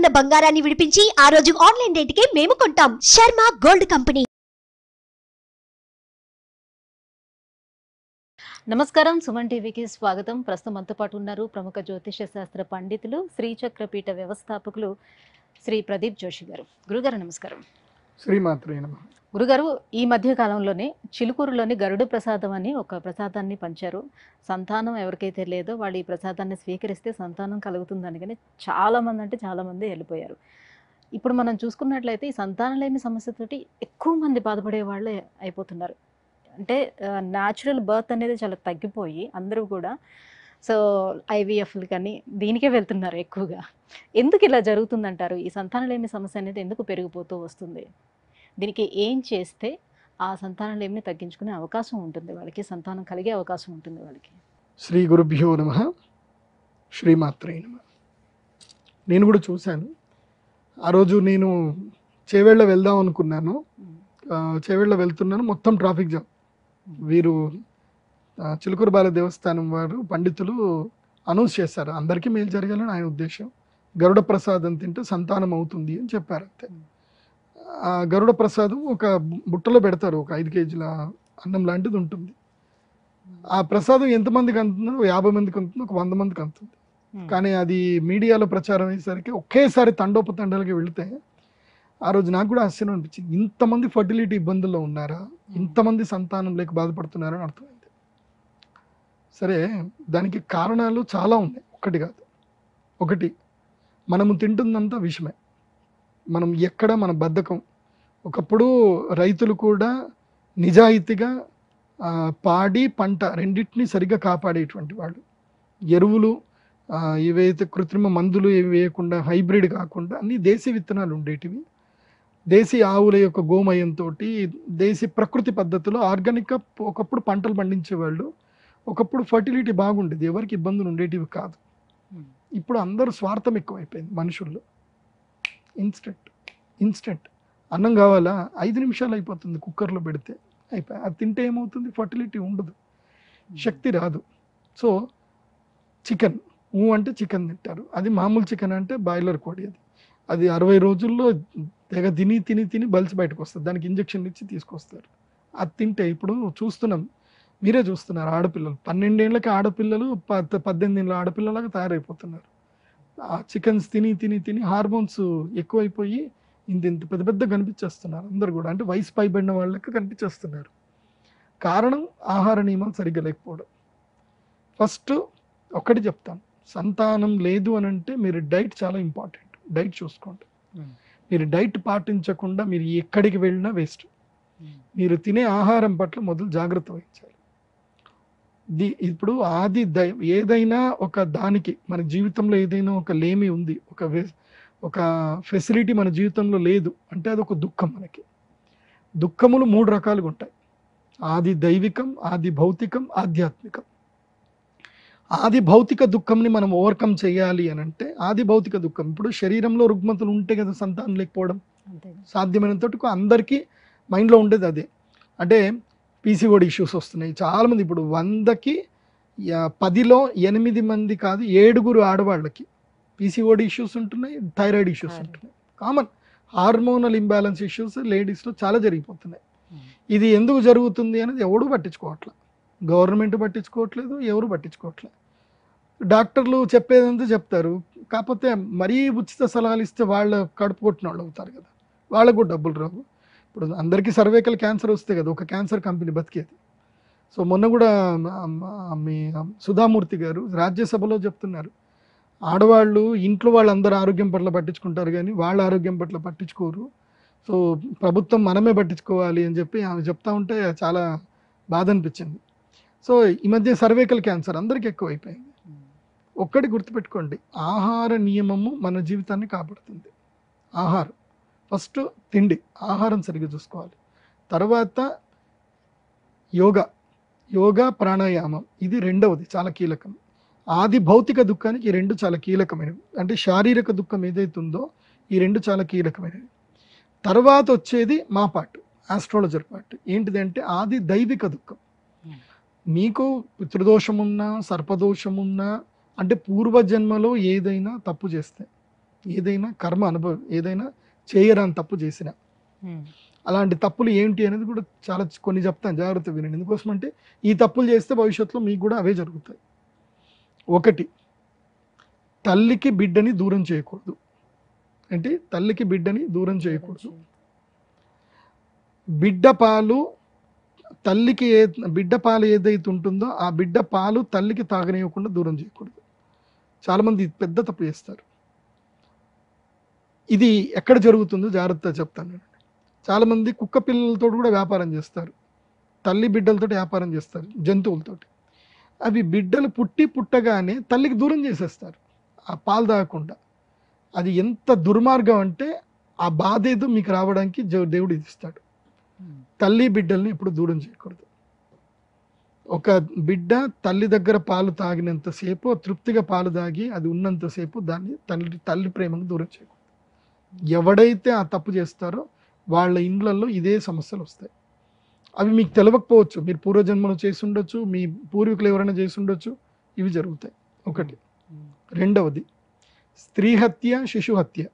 గ్రాముల బంగారాన్ని విడిపించి ఆ రోజు ఆన్లైన్ రేటుకే మేము కొంటాం. Sharma gold company. నమస్కారం, సుమన్ టీవీకి స్వాగతం. ప్రస్తుతం మనతో పాటు ఉన్నారు ప్రముఖ జ్యోతిష శాస్త్ర పండితులు, శ్రీచక్రపీఠ వ్యవస్థాపకులు శ్రీ ప్రదీప్ జోషి గారు. గురుగారు నమస్కారం. శ్రీమాత్రే నమః. గురుగారు, ఈ మధ్య కాలంలోనే చిలుకూరులోని గరుడ ప్రసాదం అని ఒక ప్రసాదాన్ని పంచారు. సంతానం ఎవరికైతే లేదో వాళ్ళు ఈ ప్రసాదాన్ని స్వీకరిస్తే సంతానం కలుగుతుందని, కానీ చాలామంది వెళ్ళిపోయారు. ఇప్పుడు మనం చూసుకున్నట్లయితే ఈ సంతానం లేని సమస్యతోటి ఎక్కువ మంది బాధపడే వాళ్ళే అయిపోతున్నారు. అంటే న్యాచురల్ బర్త్ అనేది చాలా తగ్గిపోయి అందరూ కూడా సో ఐవీఎఫ్లు కానీ దీనికే వెళ్తున్నారు ఎక్కువగా. ఎందుకు ఇలా జరుగుతుందంటారు? ఈ సంతానం లేని సమస్య అనేది ఎందుకు పెరిగిపోతూ వస్తుంది? దీనికి ఏం చేస్తే ఆ సంతానం లేమిని తగ్గించుకునే అవకాశం ఉంటుంది వాళ్ళకి, సంతానం కలిగే అవకాశం ఉంటుంది వాళ్ళకి? శ్రీ గురుభ్యో నమః. శ్రీమాత్రే నమః. నేను కూడా చూశాను. ఆ రోజు నేను చేవేళ్ళ వెళ్దాం అనుకున్నాను. చేవేళ్ళ వెళ్తున్నాను, మొత్తం ట్రాఫిక్ జామ్. వీరు చిలుకూరు బాల దేవస్థానం వారు పండితులు అనౌన్స్ చేశారు, అందరికీ మేలు జరగాలని ఆయన ఉద్దేశం. గరుడ ప్రసాదం తింటే సంతానం అవుతుంది అని చెప్పారు. అంతే. ఆ గరుడ ప్రసాదం ఒక బుట్టలో పెడతారు, ఒక 5 కేజీల అన్నం లాంటిది ఉంటుంది. ఆ ప్రసాదం ఎంతమందికి అందుతుందో 50 మందికి అందుతుంది, ఒక 100 మందికి అందుతుంది. కానీ అది మీడియాలో ప్రచారం అయ్యేసరికి ఒకేసారి తండోపతండాలకి వెళితే ఆ రోజు నాకు కూడా ఆశ్చర్యం అనిపించింది. ఇంతమంది ఫర్టిలిటీ ఇబ్బందుల్లో ఉన్నారా, ఇంతమంది సంతానం లేక బాధపడుతున్నారా అని అర్థమైంది. సరే, దానికి కారణాలు చాలా ఉన్నాయి, ఒకటి కాదు. ఒకటి, మనము తింటుందంతా విషమే. మనం ఎక్కడ మన బద్ధకం. ఒకప్పుడు రైతులు కూడా నిజాయితీగా పాడి పంట రెండింటినీ సరిగ్గా కాపాడేటువంటి వాళ్ళు. ఎరువులు ఇవైతే కృత్రిమ మందులు ఏవి వేయకుండా, హైబ్రిడ్ కాకుండా అన్ని దేశీ విత్తనాలు ఉండేటివి. దేశీ ఆవుల యొక్క గోమయంతో, దేశీ ప్రకృతి పద్ధతిలో ఆర్గానిక్గా ఒకప్పుడు పంటలు పండించేవాళ్ళు. ఒకప్పుడు ఫర్టిలిటీ బాగుండేది, ఎవరికి ఇబ్బందులు ఉండేటివి కాదు. ఇప్పుడు అందరూ స్వార్థం ఎక్కువైపోయింది మనుషుల్లో. ఇన్స్టెంట్ అన్నం కావాలా, 5 నిమిషాలు అయిపోతుంది, కుక్కర్లో పెడితే అయిపోయి. అది తింటే ఏమవుతుంది, ఫర్టిలిటీ ఉండదు, శక్తి రాదు. సో చికెన్ అంటే చికెన్ తింటారు. అది మామూలు చికెన్ అంటే బాయిలర్ కోడి. అది 60 రోజుల్లో తెగ తిని బలిసి బయటకు వస్తుంది. దానికి ఇంజక్షన్ ఇచ్చి తీసుకొస్తారు. అది తింటే ఇప్పుడు చూస్తున్నాం, మీరే చూస్తున్నారు, ఆడపిల్లలు 12 ఏళ్ళకి ఆడపిల్లలు 18 ఏళ్ళ ఆడపిల్లలాగా తయారైపోతున్నారు. ఆ చికెన్స్ తిని హార్మోన్స్ ఎక్కువైపోయి ఇంత పెద్ద పెద్ద కనిపించేస్తున్నారు అందరు కూడా. అంటే వయసు పైబడిన వాళ్ళకి కనిపించేస్తున్నారు. కారణం ఆహార నియమాలు సరిగ్గా లేకపోవడం. ఫస్ట్ ఒకటి చెప్తాను, సంతానం లేదు అని అంటే మీరు డైట్ చాలా ఇంపార్టెంట్. డైట్ చూసుకోండి. మీరు డైట్ పాటించకుండా మీరు ఎక్కడికి వెళ్ళినా వేస్ట్. మీరు తినే ఆహారం పట్ల మొదలు జాగ్రత్త వహించాలి. ఇప్పుడు ఏదైనా ఒక దానికి మన జీవితంలో ఏదైనా ఒక లేమి ఉంది, ఒక ఫెసిలిటీ మన జీవితంలో లేదు అంటే అది ఒక దుఃఖం. మనకి దుఃఖములు 3 రకాలుగా ఉంటాయి: ఆది దైవికం, ఆది భౌతికం, ఆధ్యాత్మికం. ఆది భౌతిక దుఃఖంని మనం ఓవర్కమ్ చేయాలి అని అంటే, ఆది భౌతిక దుఃఖం ఇప్పుడు శరీరంలో రుగ్మతలు ఉంటే కదా సంతానం లేకపోవడం. సాధ్యమైనంతటికు అందరికీ మైండ్లో ఉండేది అదే. అంటే పీసీఓడి ఇష్యూస్ వస్తున్నాయి చాలామంది. ఇప్పుడు 100కి 10లో 8 మంది కాదు 7 ఆడవాళ్ళకి పీసీఓడి ఇష్యూస్ ఉంటున్నాయి, థైరాయిడ్ ఇష్యూస్ ఉంటున్నాయి. కామన్ హార్మోనల్ ఇంబ్యాలెన్స్ ఇష్యూస్ లేడీస్లో చాలా జరిగిపోతున్నాయి. ఇది ఎందుకు జరుగుతుంది అనేది ఎవడూ పట్టించుకోవట్లేదు. గవర్నమెంట్ పట్టించుకోవట్లేదు, ఎవరు పట్టించుకోవట్లేదు. డాక్టర్లు చెప్పేదంతా చెప్తారు, కాకపోతే మరీ ఉచిత సలహాలు ఇస్తే వాళ్ళ కడుపు కొట్టిన వాళ్ళు అవుతారు కదా, వాళ్ళకు కూడా డబ్బులు రావు. ఇప్పుడు అందరికీ సర్వైకల్ క్యాన్సర్ వస్తే కదా ఒక క్యాన్సర్ కంపెనీ బతికేది. సో మొన్న కూడా మీ సుధామూర్తి గారు రాజ్యసభలో చెప్తున్నారు, ఆడవాళ్ళు ఇంట్లో వాళ్ళందరూ ఆరోగ్యం పట్ల పట్టించుకుంటారు కానీ వాళ్ళ ఆరోగ్యం పట్ల పట్టించుకోరు. సో ప్రభుత్వం మనమే పట్టించుకోవాలి అని చెప్పి ఆమె చెప్తా ఉంటే చాలా బాధ అనిపించింది. సో ఈ మధ్య సర్వైకల్ క్యాన్సర్ అందరికీ ఎక్కువ అయిపోయింది. ఒక్కటి గుర్తుపెట్టుకోండి, ఆహార నియమము మన జీవితాన్ని కాపాడుతుంది. ఆహారం ఫస్ట్, తిండి ఆహారం సరిగ్గా చూసుకోవాలి. తర్వాత యోగా ప్రాణాయామం, ఇది రెండవది చాలా కీలకం. ఆది భౌతిక దుఃఖానికి ఈ 2 చాలా కీలకమైనవి. అంటే శారీరక దుఃఖం ఏదైతే ఉందో ఈ 2 చాలా కీలకమైనవి. తర్వాత వచ్చేది మా పార్ట్, ఆస్ట్రాలజర్ పార్ట్. ఏంటిదంటే ఆది దైవిక దుఃఖం. మీకు పితృదోషం ఉన్నా, సర్పదోషం ఉన్నా, అంటే పూర్వజన్మలో ఏదైనా తప్పు చేస్తే ఏదైనా కర్మ అనుభవం, ఏదైనా చేయరాని తప్పు చేసిన. అలాంటి తప్పులు ఏంటి అనేది కూడా చాలా కొన్ని చెప్తాను, జాగ్రత్త వినండి. ఎందుకోసం అంటే ఈ తప్పులు చేస్తే భవిష్యత్తులో మీకు కూడా అవే జరుగుతాయి. ఒకటి, తల్లికి బిడ్డని దూరం చేయకూడదు. అంటే తల్లికి బిడ్డని దూరం చేయకూడదు. బిడ్డ పాలు తల్లికి బిడ్డ పాలు ఏదైతే ఉంటుందో ఆ బిడ్డ పాలు తల్లికి తాగనివ్వకుండా దూరం చేయకూడదు. చాలామంది పెద్ద తప్పు చేస్తారు. ఇది ఎక్కడ జరుగుతుందో జాగ్రత్తగా చెప్తాను నేను. చాలామంది కుక్క పిల్లలతో కూడా వ్యాపారం చేస్తారు, తల్లి బిడ్డలతో వ్యాపారం చేస్తారు, జంతువులతోటి. అవి బిడ్డలు పుట్టగానే తల్లికి దూరం చేసేస్తారు ఆ పాలు తాగకుండా. అది ఎంత దుర్మార్గం అంటే ఆ బాధ ఏదో మీకు రావడానికి దేవుడు ఇది ఇస్తాడు. తల్లి బిడ్డల్ని ఎప్పుడు దూరం చేయకూడదు. ఒక బిడ్డ తల్లి దగ్గర పాలు తాగినంతసేపు, తృప్తిగా పాలు తాగి అది ఉన్నంతసేపు దాన్ని తల్లి ప్రేమకు దూరం చేయకూడదు. ఎవడైతే ఆ తప్పు చేస్తారో వాళ్ళ ఇండ్లలో ఇదే సమస్యలు వస్తాయి. అవి మీకు తెలియకపోవచ్చు, మీరు పూర్వజన్మలో చేసి ఉండొచ్చు, మీ పూర్వీకులు ఎవరైనా చేసి ఉండొచ్చు, ఇవి జరుగుతాయి. ఒకటి. రెండవది, స్త్రీ హత్య, శిశు హత్య.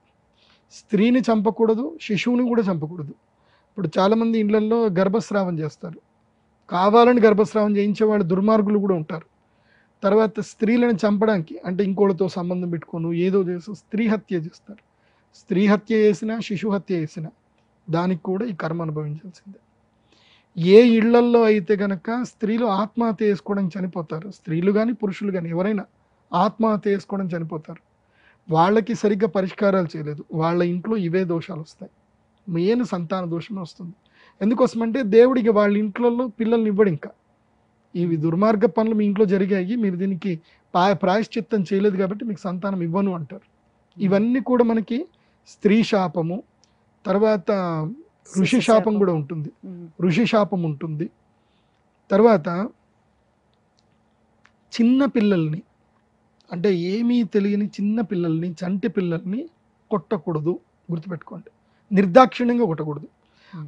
స్త్రీని చంపకూడదు, శిశువుని కూడా చంపకూడదు. ఇప్పుడు చాలామంది ఇళ్లలో గర్భస్రావం చేస్తారు, కావాలని గర్భస్రావం చేయించే వాళ్ళు దుర్మార్గులు కూడా ఉంటారు. తర్వాత స్త్రీలను చంపడానికి అంటే ఇంకోళ్ళతో సంబంధం పెట్టుకోను ఏదో చేసి స్త్రీ హత్య చేస్తారు. స్త్రీ హత్య చేసినా, శిశు హత్య చేసినా దానికి కూడా ఈ కర్మ అనుభవించాల్సిందే. ఏ ఇళ్లల్లో అయితే కనుక స్త్రీలు ఆత్మహత్య చేసుకోవడానికి చనిపోతారు, స్త్రీలు కానీ పురుషులు కానీ ఎవరైనా ఆత్మహత్య చేసుకోవడం చనిపోతారు, వాళ్ళకి సరిగ్గా పరిష్కారాలు చేయలేదు, వాళ్ళ ఇంట్లో ఇవే దోషాలు వస్తాయి. మెయిన్ సంతాన దోషమే వస్తుంది. ఎందుకోసమంటే దేవుడికి వాళ్ళ ఇంట్లో పిల్లల్ని ఇవ్వడు. ఇంకా ఇవి దుర్మార్గ పనులు మీ ఇంట్లో జరిగాయి, మీరు దీనికి ప్రాయశ్చిత్తం చేయలేదు కాబట్టి మీకు సంతానం ఇవ్వను అంటారు. ఇవన్నీ కూడా మనకి స్త్రీ శాపము, తర్వాత ఋషి శాపం కూడా ఉంటుంది, ఋషి శాపం ఉంటుంది. తర్వాత చిన్న పిల్లల్ని అంటే ఏమీ తెలియని చిన్న పిల్లల్ని, చంటి పిల్లల్ని కొట్టకూడదు, గుర్తుపెట్టుకోండి. నిర్దాక్షిణ్యంగా కొట్టకూడదు.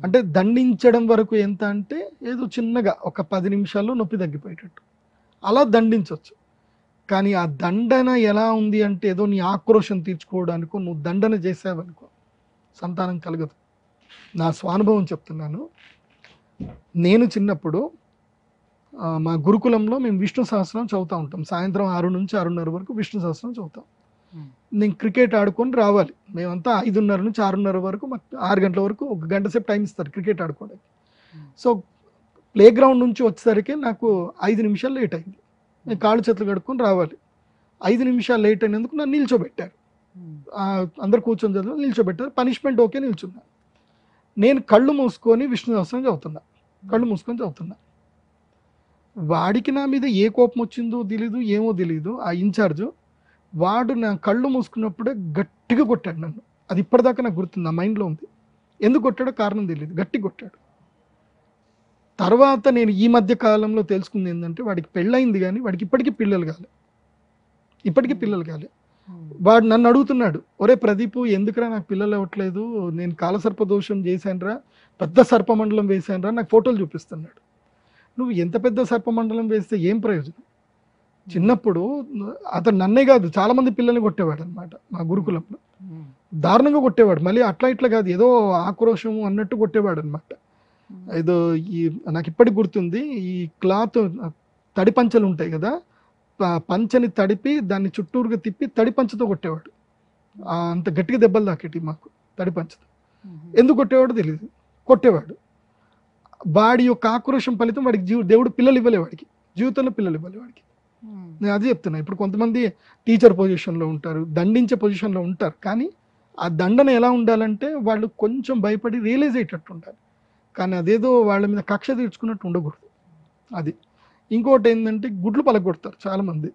అంటే దండించడం వరకు ఎంత అంటే ఏదో చిన్నగా ఒక 10 నిమిషాల్లో నొప్పి తగ్గిపోయేటట్టు అలా దండించవచ్చు. కానీ ఆ దండన ఎలా ఉంది అంటే ఏదో నీ ఆక్రోషం తీర్చుకోవడానికో నువ్వు దండన చేసావనుకో సంతానం కలగదు. నా స్వానుభవం చెప్తున్నాను. నేను చిన్నప్పుడు మా గురుకులంలో మేము విష్ణు సహస్రం చదువుతూ ఉంటాం. సాయంత్రం 6 నుంచి 6:30 వరకు విష్ణు సహస్రం చదువుతాం. నేను క్రికెట్ ఆడుకొని రావాలి. మేమంతా 5:30 నుంచి 6:30 వరకు, మాకు 6 గంటల వరకు 1 గంట సేపు టైం ఇస్తారు క్రికెట్ ఆడుకోవడానికి. సో ప్లే గ్రౌండ్ నుంచి వచ్చేసరికి నాకు 5 నిమిషాలు లేట్ అయింది. నేను కాళ్ళు చేతులు కడుక్కొని రావాలి. 5 నిమిషాలు లేట్ అయినందుకు నన్ను నిల్చోబెట్టారు. అందరు కూర్చొని చదువు నిల్చోబెట్టారు. Punishment okay, నిల్చున్నా. నేను కళ్ళు మూసుకొని విష్ణు సహస్రం చదువుతున్నా, కళ్ళు మూసుకొని చదువుతున్నా. వాడికి నా మీద ఏ కోపం వచ్చిందో తెలీదు, ఏమో తెలీదు. ఆ ఇన్ఛార్జు వాడు నా కళ్ళు మూసుకున్నప్పుడే గట్టిగా కొట్టాడు నన్ను. అది ఇప్పటిదాకా నాకు గుర్తుంది, నా మైండ్లో ఉంది. ఎందుకు కొట్టాడో కారణం తెలియదు, గట్టి కొట్టాడు. తర్వాత నేను ఈ మధ్య కాలంలో తెలుసుకుంది ఏంటంటే వాడికి పెళ్ళయింది కానీ వాడికి ఇప్పటికీ పిల్లలు కాలే. వాడు నన్ను అడుగుతున్నాడు, ఒరే ప్రదీపు ఎందుకురా నాకు పిల్లలు అవ్వట్లేదు, నేను కాలసర్ప దోషం చేశానురా, పెద్ద సర్పమండలం వేశానురా, నాకు ఫోటోలు చూపిస్తున్నాడు. నువ్వు ఎంత పెద్ద సర్పమండలం వేస్తే ఏం ప్రయోజనం? చిన్నప్పుడు అతను నన్నే కాదు చాలామంది పిల్లల్ని కొట్టేవాడు అనమాట. మా గురుకులంలో దారుణంగా కొట్టేవాడు. మళ్ళీ అట్లా ఇట్లా కాదు, ఏదో ఆక్రోషం అన్నట్టు కొట్టేవాడు అనమాట. ఏదో నాకు ఇప్పటికి గుర్తుంది, ఈ క్లాత్ తడి పంచలు ఉంటాయి కదా, పంచని తడిపి దాన్ని చుట్టూరుగా తిప్పి తడి పంచతో కొట్టేవాడు. అంత గట్టిగా దెబ్బలు తాకేటి మాకు తడి పంచతో. ఎందుకు కొట్టేవాడు తెలియదు, కొట్టేవాడు. వాడి యొక్క ఆక్రోషం ఫలితం వాడికి దేవుడు పిల్లలు ఇవ్వలే, వాడికి జీవితంలో పిల్లలు ఇవ్వలే వాడికి. నేను అదే చెప్తున్నా. ఇప్పుడు కొంతమంది టీచర్ పొజిషన్లో ఉంటారు, దండించే పొజిషన్లో ఉంటారు, కానీ ఆ దండన ఎలా ఉండాలంటే వాళ్ళు కొంచెం భయపడి రియలైజ్ అయ్యేటట్టు ఉండాలి. కానీ అదేదో వాళ్ళ మీద కక్ష తీర్చుకున్నట్టు ఉండకూడదు. అది ఇంకోటి ఏంటంటే గుడ్లు పలగొడతారు చాలామంది.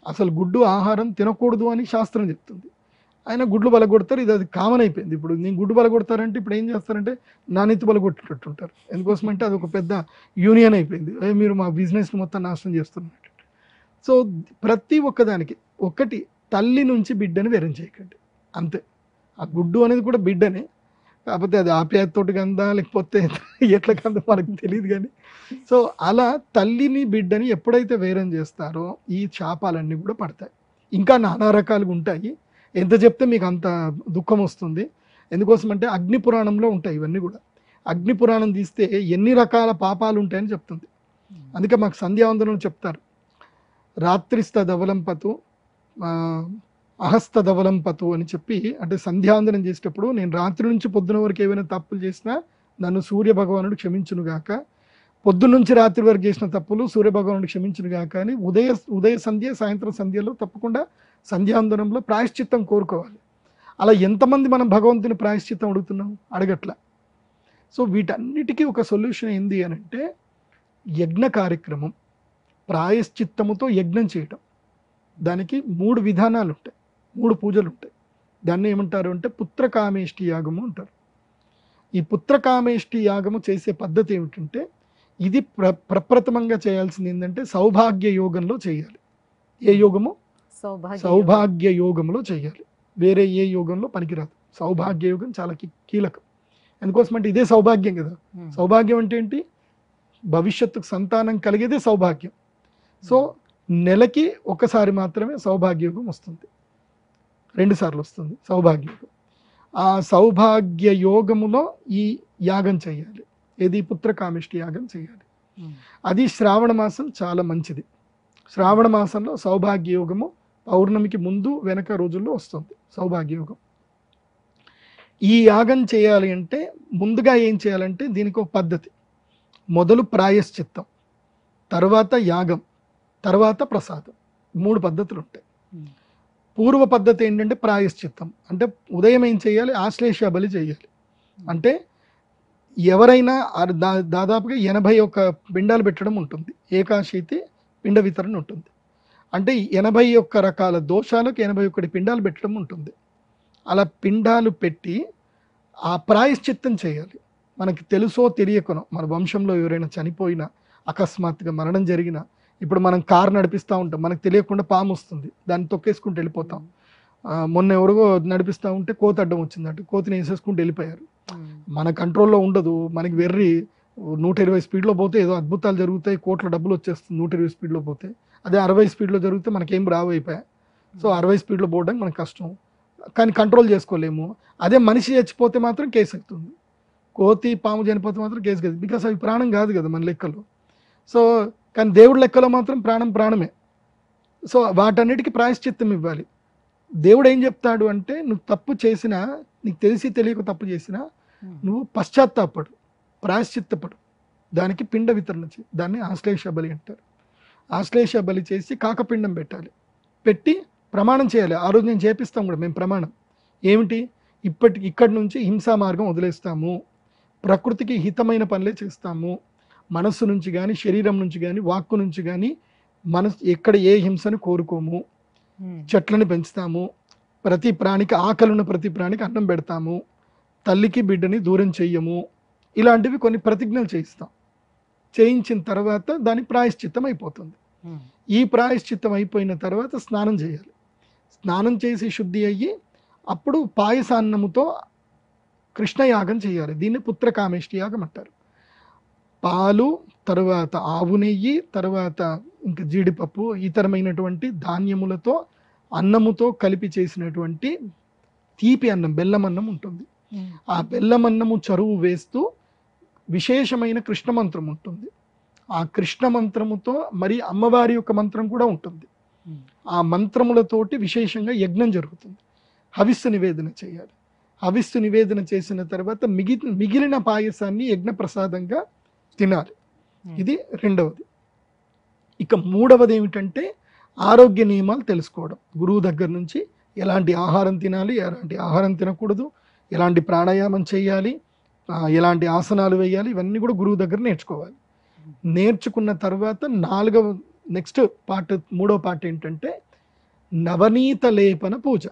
అసలు గుడ్డు ఆహారం తినకూడదు అని శాస్త్రం చెప్తుంది, ఆయన గుడ్లు పలగొడతారు. అది కామన్ అయిపోయింది. ఇప్పుడు నేను గుడ్డు పలగొడతారంటే ఇప్పుడు ఏం చేస్తారంటే నానెత్తి పలగొట్టేటట్టు ఉంటారు. ఎందుకోసమంటే అది ఒక పెద్ద యూనియన్ అయిపోయింది, మీరు మా బిజినెస్ని మొత్తం నాశనం చేస్తున్నట్టు. సో ప్రతి ఒక్కదానికి ఒకటి, తల్లి నుంచి బిడ్డని వేరం చేయకండి, అంతే. ఆ గుడ్డు అనేది కూడా బిడ్డనే, కాకపోతే అది ఆప్యాయతతోటి కందా లేకపోతే ఎట్లా కందా మనకు తెలియదు కానీ. సో అలా తల్లిని బిడ్డని ఎప్పుడైతే వేరం చేస్తారో ఈ శాపాలన్నీ కూడా పడతాయి. ఇంకా నానా రకాలుగా ఉంటాయి. ఎంత చెప్తే మీకు అంత దుఃఖం వస్తుంది. ఎందుకోసం అంటే అగ్ని పురాణంలో ఉంటాయి ఇవన్నీ కూడా. అగ్ని పురాణం తీస్తే ఎన్ని రకాల పాపాలు ఉంటాయని చెప్తుంది. అందుకే మాకు సంధ్యావందనం చెప్తారు, రాత్రిస్తదవలంపతు అహస్తదవలంపతు అని చెప్పి, అంటే సంధ్యావందనం చేసేటప్పుడు నేను రాత్రి నుంచి పొద్దున వరకు ఏమైనా తప్పులు చేసినా నన్ను సూర్య భగవానుడు క్షమించునుగాక, పొద్దున్న నుంచి రాత్రి వరకు చేసిన తప్పులు సూర్య భగవానుడు క్షమించునుగాక అని ఉదయ సంధ్య సాయంత్రం సంధ్యలో తప్పకుండా సంధ్యావందనంలో ప్రాయశ్చిత్తం కోరుకోవాలి. అలా ఎంతమంది మనం భగవంతుని ప్రాయశ్చిత్తం అడుగుతున్నాం? అడగట్ల. సో వీటన్నిటికీ ఒక సొల్యూషన్ ఏంది అని అంటే యజ్ఞ కార్యక్రమం, ప్రాయశ్చిత్తముతో యజ్ఞం చేయటం. దానికి 3 విధానాలు ఉంటాయి, 3 పూజలు ఉంటాయి. దాన్ని ఏమంటారు అంటే పుత్రకామేష్టి యాగము అంటారు. ఈ పుత్రకామేష్టి యాగము చేసే పద్ధతి ఏమిటంటే, ఇది ప్రప్రథమంగా చేయాల్సింది ఏంటంటే సౌభాగ్య యోగంలో చేయాలి. ఏ యోగము? సౌభాగ్య యోగంలో చేయాలి. వేరే ఏ యోగంలో పనికిరాదు. సౌభాగ్య యోగం చాలా కీలకం. ఎందుకోసం అంటే ఇదే సౌభాగ్యం కదా. సౌభాగ్యం అంటే ఏంటి? భవిష్యత్తుకు సంతానం కలిగేదే సౌభాగ్యం. సో నెలకి ఒకసారి మాత్రమే సౌభాగ్య యోగం వస్తుంది, 2 సార్లు వస్తుంది సౌభాగ్య యోగం. ఆ సౌభాగ్య యోగములో ఈ యాగం చేయాలి. ఏది? పుత్రకామేష్టి యాగం చేయాలి. అది శ్రావణ మాసం చాలా మంచిది. శ్రావణ మాసంలో సౌభాగ్య యోగము పౌర్ణమికి ముందు వెనక రోజుల్లో వస్తుంది సౌభాగ్య యోగం. ఈ యాగం చేయాలి అంటే ముందుగా ఏం చేయాలంటే దీనికి ఒక పద్ధతి. మొదలు ప్రాయశ్చిత్తం, తర్వాత యాగం, తర్వాత ప్రసాదం. 3 పద్ధతులు ఉంటాయి. పూర్వ పద్ధతి ఏంటంటే ప్రాయశ్చిత్తం. అంటే ఉదయం ఏం చేయాలి? ఆశ్లేష బలి చేయాలి. అంటే ఎవరైనా దాదాపుగా 81 పిండాలు పెట్టడం ఉంటుంది. ఏకాశీతి పిండ వితరణ ఉంటుంది. అంటే 81 రకాల దోషాలకు 81 పిండాలు పెట్టడం ఉంటుంది. అలా పిండాలు పెట్టి ఆ ప్రాయశ్చిత్తం చేయాలి. మనకి తెలుసో తెలియకనో మన వంశంలో ఎవరైనా చనిపోయినా, అకస్మాత్తుగా మరణం జరిగినా, ఇప్పుడు మనం కారు నడిపిస్తూ ఉంటాం, మనకు తెలియకుండా పాము వస్తుంది, దాన్ని తొక్కేసుకుంటూ వెళ్ళిపోతాం. మొన్న ఎవరిగో నడిపిస్తూ ఉంటే కోతి అడ్డం వచ్చిందంటే కోతిని వేసేసుకుంటూ వెళ్ళిపోయారు. మన కంట్రోల్లో ఉండదు. మనకి వెర్రి 120 స్పీడ్లో పోతే ఏదో అద్భుతాలు జరుగుతాయి, కోట్ల డబ్బులు వచ్చేస్తుంది 120 స్పీడ్లో పోతే. అదే 60 స్పీడ్లో జరిగితే మనకేం రావు అయిపోయాయి. సో 60 స్పీడ్లో పోవడానికి మనకు కష్టం, కానీ కంట్రోల్ చేసుకోలేము. అదే మనిషి చచ్చిపోతే మాత్రం కేసు అవుతుంది. కోతి పాము చనిపోతే మాత్రం కేసు కాదు, బికాస్ అవి ప్రాణం కాదు కదా మన లెక్కలో. సో కానీ దేవుడి లెక్కలో మాత్రం ప్రాణం ప్రాణమే. సో వాటన్నిటికీ ప్రాయశ్చిత్తం ఇవ్వాలి. దేవుడు ఏం చెప్తాడు అంటే, నువ్వు తప్పు చేసినా, నీకు తెలిసి తెలియక తప్పు చేసినా నువ్వు పశ్చాత్తాపడు, ప్రాయశ్చిత్తపడు, దానికి పిండ వితరణ చేయి. దాన్ని ఆశ్లేష బలి అంటారు. ఆశ్లేష బలి చేసి కాకపిండం పెట్టాలి. పెట్టి ప్రమాణం చేయాలి. ఆ రోజు నేను చేపిస్తాం కూడా మేము ప్రమాణం. ఏమిటి? ఇక్కడి నుంచి హింసా మార్గం వదిలేస్తాము, ప్రకృతికి హితమైన పనులే చేస్తాము, మనస్సు నుంచి కానీ శరీరం నుంచి కానీ వాక్కు నుంచి కానీ ఎక్కడ ఏ హింసను కోరుకోము, చెట్లను పెంచుతాము, ప్రతి ప్రాణికి ఆకలిన్న ప్రతి ప్రాణికి అన్నం పెడతాము, తల్లికి బిడ్డని దూరం చెయ్యము, ఇలాంటివి కొన్ని ప్రతిజ్ఞలు చేయిస్తాం. చేయించిన తర్వాత దాని ప్రాయశ్చిత్తం అయిపోతుంది. ఈ ప్రాయశ్చిత్తం అయిపోయిన తర్వాత స్నానం చేయాలి. స్నానం చేసి శుద్ధి అయ్యి అప్పుడు పాయసాన్నముతో కృష్ణయాగం చేయాలి. దీన్ని పుత్రకామేష్టి యాగం అంటారు. పాలు, తర్వాత ఆవు నెయ్యి, తర్వాత ఇంకా జీడిపప్పు, ఇతరమైనటువంటి ధాన్యములతో అన్నముతో కలిపి చేసినటువంటి తీపి అన్నం, బెల్లం అన్నం ఉంటుంది. ఆ బెల్లం అన్నము చరువు వేస్తూ విశేషమైన కృష్ణ మంత్రం ఉంటుంది. ఆ కృష్ణ మంత్రముతో మరి అమ్మవారి యొక్క మంత్రం కూడా ఉంటుంది. ఆ మంత్రములతోటి విశేషంగా యజ్ఞం జరుగుతుంది. హవిస్సు నివేదన చేయాలి. హవిస్సు నివేదన చేసిన తర్వాత మిగిలిన పాయసాన్ని యజ్ఞ ప్రసాదంగా తినాలి. ఇది రెండవది. ఇక మూడవది ఏమిటంటే ఆరోగ్య నియమాలు తెలుసుకోవడం. గురువు దగ్గర నుంచి ఎలాంటి ఆహారం తినాలి, ఎలాంటి ఆహారం తినకూడదు, ఎలాంటి ప్రాణాయామం చేయాలి, ఎలాంటి ఆసనాలు వేయాలి, ఇవన్నీ కూడా గురువు దగ్గర నేర్చుకోవాలి. నేర్చుకున్న తర్వాత మూడో పార్ట్ ఏంటంటే నవనీత లేపన పూజ.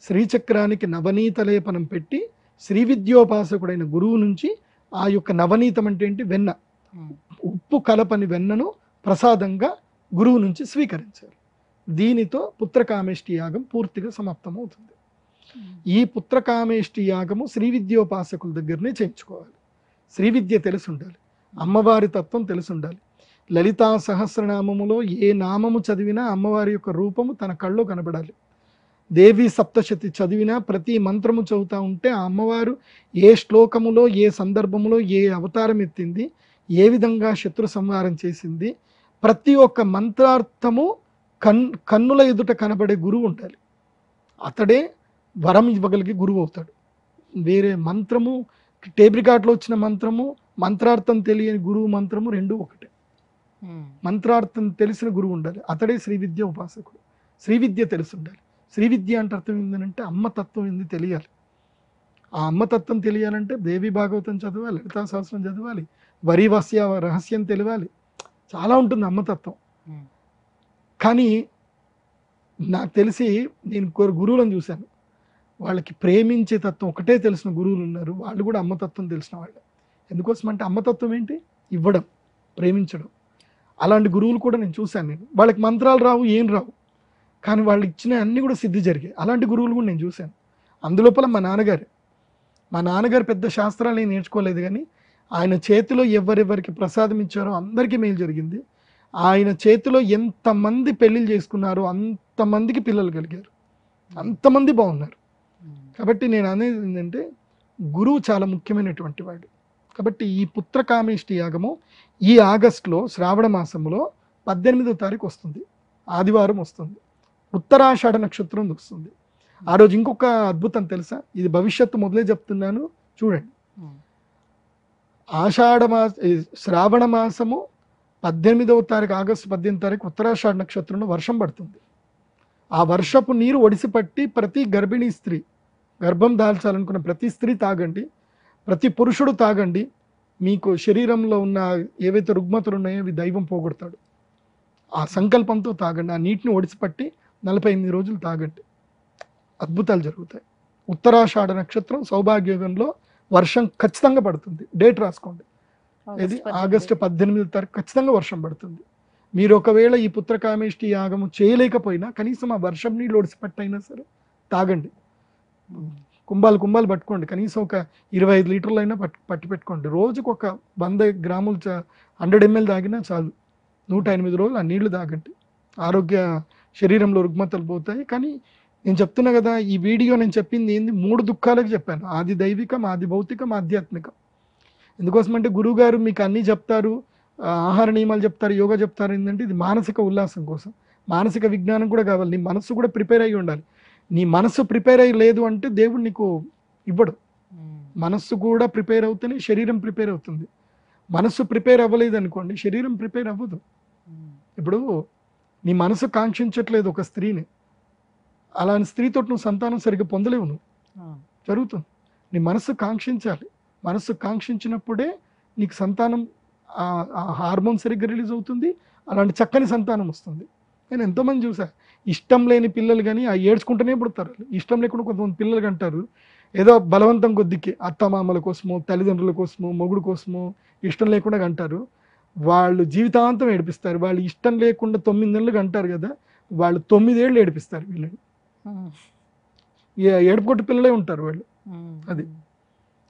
శ్రీచక్రానికి నవనీత లేపనం పెట్టి శ్రీ విద్యోపాసకుడైన గురువు నుంచి ఆ యొక్క నవనీతం అంటే ఏంటి? వెన్న, ఉప్పు కలపని వెన్నను ప్రసాదంగా గురువు నుంచి స్వీకరించాలి. దీనితో పుత్రకామేష్టి యాగం పూర్తిగా సమాప్తమవుతుంది. ఈ పుత్రకామేష్టి యాగము శ్రీ విద్యోపాసకుల దగ్గరనే చేయించుకోవాలి. శ్రీ విద్య తెలిసి ఉండాలి, అమ్మవారి తత్వం తెలిసి ఉండాలి. లలితా సహస్రనామములో ఏ నామము చదివినా అమ్మవారి యొక్క రూపము తన కళ్ళలో కనబడాలి. దేవి సప్తశతి చదివినా ప్రతి మంత్రము చదువుతూ ఉంటే ఆ అమ్మవారు ఏ శ్లోకములో ఏ సందర్భములో ఏ అవతారం ఎత్తింది, ఏ విధంగా శత్రు సంహారం చేసింది, ప్రతి ఒక్క మంత్రార్థము కన్నుల ఎదుట కనబడే గురువు ఉండాలి. అతడే వరం ఇవ్వగలిగే గురువు అవుతాడు. వేరే మంత్రము టేప్ రికార్డులో వచ్చిన మంత్రము, మంత్రార్థం తెలియని గురువు మంత్రము రెండు ఒకటే. మంత్రార్థం తెలిసిన గురువు ఉండాలి, అతడే శ్రీ విద్య ఉపాసకుడు. శ్రీ విద్య తెలిసి ఉండాలి. శ్రీ విద్య అంటే అర్థం ఏంటంటే అమ్మతత్వం ఏంది తెలియాలి. ఆ అమ్మతత్వం తెలియాలంటే దేవి భాగవతం చదవాలి, లలితా సహస్రం చదవాలి, వరి వస్య రహస్యం తెలియాలి, చాలా ఉంటుంది అమ్మతత్వం. కానీ నాకు తెలిసి నేను గురువులను చూశాను, వాళ్ళకి ప్రేమించే తత్వం ఒకటే తెలిసిన గురువులు ఉన్నారు, వాళ్ళు కూడా అమ్మతత్వం తెలిసిన వాళ్ళు. ఎందుకోసం అంటే అమ్మతత్వం ఏంటి? ఇవ్వడం, ప్రేమించడం. అలాంటి గురువులు కూడా నేను చూశాను. నేను వాళ్ళకి మంత్రాలు రావు, ఏం రావు, కానీ వాళ్ళు ఇచ్చిన అన్నీ కూడా సిద్ధి జరిగాయి. అలాంటి గురువులు కూడా నేను చూశాను. అందులోపల మా నాన్నగారు పెద్ద శాస్త్రాలు ఏం నేర్చుకోలేదు, కానీ ఆయన చేతిలో ఎవరెవరికి ప్రసాదం ఇచ్చారో అందరికీ మేలు జరిగింది. ఆయన చేతిలో ఎంతమంది పెళ్ళిళ్ళు చేసుకున్నారో అంతమందికి పిల్లలు కలిగారు, అంతమంది బాగున్నారు. కాబట్టి నేను అనేది ఏంటంటే గురువు చాలా ముఖ్యమైనటువంటి వాడు. కాబట్టి ఈ పుత్రకామేష్టి యాగము ఈ ఆగస్టులో శ్రావణ మాసంలో 18వ తారీఖు వస్తుంది, ఆదివారం వస్తుంది, ఉత్తరాషాఢ నక్షత్రం వస్తుంది. ఆ రోజు ఇంకొక అద్భుతం తెలుసా? ఇది భవిష్యత్తు మొదలే చెప్తున్నాను, చూడండి. శ్రావణ మాసము 18వ తారీఖు, ఆగస్టు 18వ తారీఖు ఉత్తరాషాఢ నక్షత్రంలో వర్షం పడుతుంది. ఆ వర్షపు నీరు ఒడిసిపట్టి ప్రతి గర్భిణీ స్త్రీ, గర్భం దాల్చాలనుకున్న ప్రతి స్త్రీ తాగండి, ప్రతి పురుషుడు తాగండి. మీకు శరీరంలో ఉన్న ఏవైతే రుగ్మతలు ఉన్నాయో అవి దైవం పోగొడతాడు. ఆ సంకల్పంతో తాగండి. ఆ నీటిని ఒడిసిపట్టి 48 రోజులు తాగండి, అద్భుతాలు జరుగుతాయి. ఉత్తరాషాఢ నక్షత్రం సౌభాగ్యయుగంలో వర్షం ఖచ్చితంగా పడుతుంది. డేట్ రాసుకోండి, ఇది ఆగస్టు 18వ తారీఖు ఖచ్చితంగా వర్షం పడుతుంది. మీరు ఒకవేళ ఈ పుత్రకామేష్టి యాగము చేయలేకపోయినా కనీసం ఆ వర్షం నీళ్ళు ఒడిసిపట్టైనా సరే తాగండి. కుంభాలు పట్టుకోండి, కనీసం ఒక 25 లీటర్లు అయినా పట్టి పెట్టుకోండి. రోజుకు ఒక 100 గ్రాములు 100 ml తాగినా చాలు. 108 రోజులు ఆ నీళ్లు తాగండి. ఆరోగ్య శరీరంలో రుగ్మతలు పోతాయి. కానీ నేను చెప్తున్నా కదా, ఈ వీడియో నేను చెప్పింది ఏంది, 3 దుఃఖాలకు చెప్పాను. ఆది దైవికం, ఆది భౌతికం, ఆధ్యాత్మికం. ఎందుకోసం అంటే గురువుగారు మీకు అన్నీ చెప్తారు, ఆహార నియమాలు చెప్తారు, యోగా చెప్తారు. ఏంటంటే ఇది మానసిక ఉల్లాసం కోసం, మానసిక విజ్ఞానం కూడా కావాలి. నీ మనసు కూడా ప్రిపేర్ అయ్యి ఉండాలి. నీ మనసు ప్రిపేర్ అయ్యి లేదు అంటే దేవుడు నీకు ఇవ్వడు. మనస్సు కూడా ప్రిపేర్ అవుతేనే శరీరం ప్రిపేర్ అవుతుంది. మనస్సు ప్రిపేర్ అవ్వలేదు అనుకోండి, శరీరం ప్రిపేర్ అవ్వదు. ఇప్పుడు నీ మనసు కాంక్షించట్లేదు ఒక స్త్రీని, అలాంటి స్త్రీతో నువ్వు సంతానం సరిగ్గా పొందలేవు. నువ్వు జరుగుతుంది. నీ మనసు కాంక్షించాలి. మనసు కాంక్షించినప్పుడే నీకు సంతానం, ఆ హార్మోన్ సరిగ్గా రిలీజ్ అవుతుంది, అలాంటి చక్కని సంతానం వస్తుంది. నేను ఎంతోమంది చూసా, ఇష్టం లేని పిల్లలు కానీ ఆ ఏడ్చుకుంటూనే పుడతారు. ఇష్టం లేకుండా కొంతమంది పిల్లలు అంటారు, ఏదో బలవంతం కొద్దికి అత్తమామల కోసమో, తల్లిదండ్రుల కోసమో, మొగుడు కోసమో ఇష్టం లేకుండా అంటారు. వాళ్ళు జీవితాంతం ఏడిపిస్తారు. వాళ్ళు ఇష్టం లేకుండా 9 నెలలు అంటారు కదా, వాళ్ళు 9 ఏళ్ళు ఏడిపిస్తారు వీళ్ళని. ఏడుపుకొట్టు పిల్లలే ఉంటారు వాళ్ళు. అది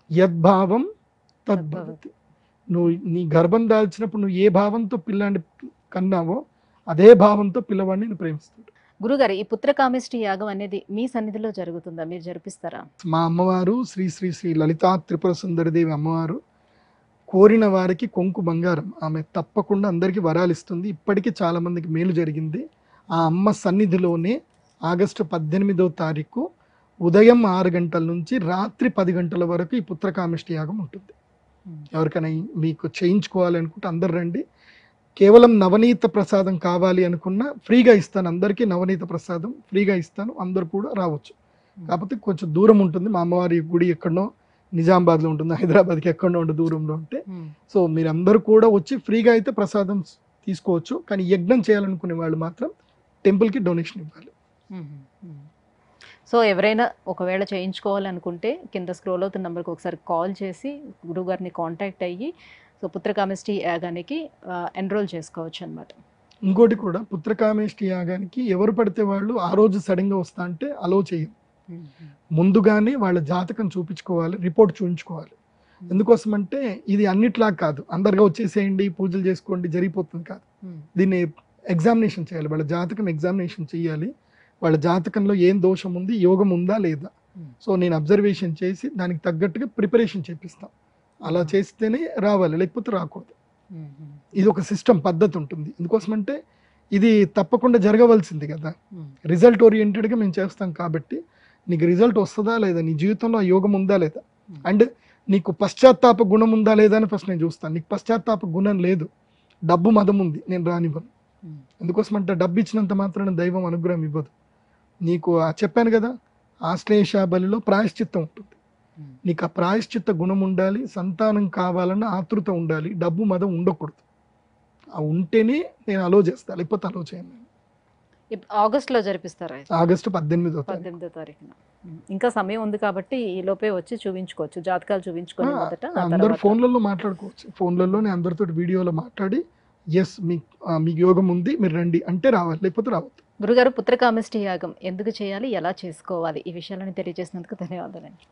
యద్భావం తద్భవతి. నువ్వు నీ గర్భం దాల్చినప్పుడు నువ్వు ఏ భావంతో పిల్లాన్ని కన్నావో అదే భావంతో పిల్లవాడిని నేను ప్రేమిస్తాడు. గురుగారు, ఈ పుత్రకామేష్టి యాగం అనేది మీ సన్నిధిలో జరుగుతుందా? మీరు జరిపిస్తారా? మా అమ్మవారు శ్రీ శ్రీ శ్రీ లలితా త్రిపుర సుందరిదేవి అమ్మవారు కోరిన వారికి కొంకు బంగారం. ఆమె తప్పకుండా అందరికీ వరాలు ఇస్తుంది. ఇప్పటికీ చాలా మందికి మేలు జరిగింది. ఆ అమ్మ సన్నిధిలోనే ఆగస్టు 18వ తారీఖు ఉదయం 6 గంటల నుంచి రాత్రి 10 గంటల వరకు ఈ పుత్రకామేష్టి యాగం ఉంటుంది. ఎవరికైనా మీకు చేయించుకోవాలనుకుంటే అందరు రండి. కేవలం నవనీత ప్రసాదం కావాలి అనుకున్నా ఫ్రీగా ఇస్తాను. అందరికీ నవనీత ప్రసాదం ఫ్రీగా ఇస్తాను, అందరు కూడా రావచ్చు. కాకపోతే కొంచెం దూరం ఉంటుంది. మా అమ్మవారి గుడి ఎక్కడో నిజామాబాద్లో ఉంటుంది, హైదరాబాద్కి ఎక్కడో ఉండే దూరంలో ఉంటే. సో మీరందరూ కూడా వచ్చి ఫ్రీగా అయితే ప్రసాదం తీసుకోవచ్చు. కానీ యజ్ఞం చేయాలనుకునే వాళ్ళు మాత్రం టెంపుల్కి డొనేషన్ ఇవ్వాలి. సో ఎవరైనా ఒకవేళ చేయించుకోవాలనుకుంటే కింద స్క్రోల్ అవుతున్న నెంబర్కి ఒకసారి కాల్ చేసి గురువుగారిని కాంటాక్ట్ అయ్యి సో పుత్రకామేష్టి యాగానికి ఎన్రోల్ చేసుకోవచ్చు అనమాట. ఇంకోటి కూడా, పుత్రకామేష్టి యాగానికి ఎవరు పడితే వాళ్ళు ఆ రోజు సడన్గా వస్తా అంటే అలో చేయం. ముందుగానే వాళ్ళ జాతకం చూపించుకోవాలి, రిపోర్ట్ చూపించుకోవాలి. ఎందుకోసం అంటే ఇది అన్నిట్లా కాదు, అందరిగా వచ్చేసేయండి పూజలు చేసుకోండి జరిగిపోతుంది కాదు. దీన్ని ఎగ్జామినేషన్ చేయాలి, వాళ్ళ జాతకం ఎగ్జామినేషన్ చేయాలి. వాళ్ళ జాతకంలో ఏం దోషం ఉంది, యోగం ఉందా లేదా. సో నేను అబ్జర్వేషన్ చేసి దానికి తగ్గట్టుగా ప్రిపరేషన్ చేపిస్తాం. అలా చేస్తేనే రావాలి, లేకపోతే రాకూడదు. ఇది ఒక సిస్టమ్, పద్ధతి ఉంటుంది. ఎందుకోసమంటే ఇది తప్పకుండా జరగవలసింది కదా. రిజల్ట్ ఓరియంటెడ్గా మేము చేస్తాం కాబట్టి నీకు రిజల్ట్ వస్తుందా లేదా, నీ జీవితంలో ఆ యోగం ఉందా లేదా, అండ్ నీకు పశ్చాత్తాప గుణం ఉందా లేదా అని ఫస్ట్ నేను చూస్తాను. నీకు పశ్చాత్తాప గుణం లేదు, డబ్బు మదం ఉంది, నేను రానివ్వను. ఎందుకోసమంటే డబ్బు ఇచ్చినంత మాత్రాన దైవం అనుగ్రహం ఇవ్వదు. నీకు చెప్పాను కదా, ఆశ్లేష బలిలో ప్రాయశ్చిత్తం ఉంటుంది. నీకు ఆ ప్రాయశ్చిత్త గుణం ఉండాలి, సంతానం కావాలన్న ఆతృత ఉండాలి, డబ్బు మదం ఉండకూడదు. ఆ ఉంటేనే నేను అలో చేస్తాను, లేకపోతే అలో చేయను. ఆగస్టులో జరిపిస్తారా? ఆగస్టు 18వ తారీఖున. ఇంకా సమయం ఉంది కాబట్టి ఈ లోపే వచ్చి చూపించుకోవచ్చు, జాతకాలు చూపించుకొని మొదట. అందరు ఫోన్లలో మాట్లాడుకోవచ్చు. ఫోన్లలోనే అందరితో వీడియోలో మాట్లాడి ఎస్ మీకు యోగం ఉంది మీరు రండి అంటే రావాలి, లేకపోతే రావద్దు. గురుగారు, పుత్రకామేష్టి యాగం ఎందుకు చేయాలి, ఎలా చేసుకోవాలి, ఈ విషయాలను తెలియజేసినందుకు ధన్యవాదాలండి.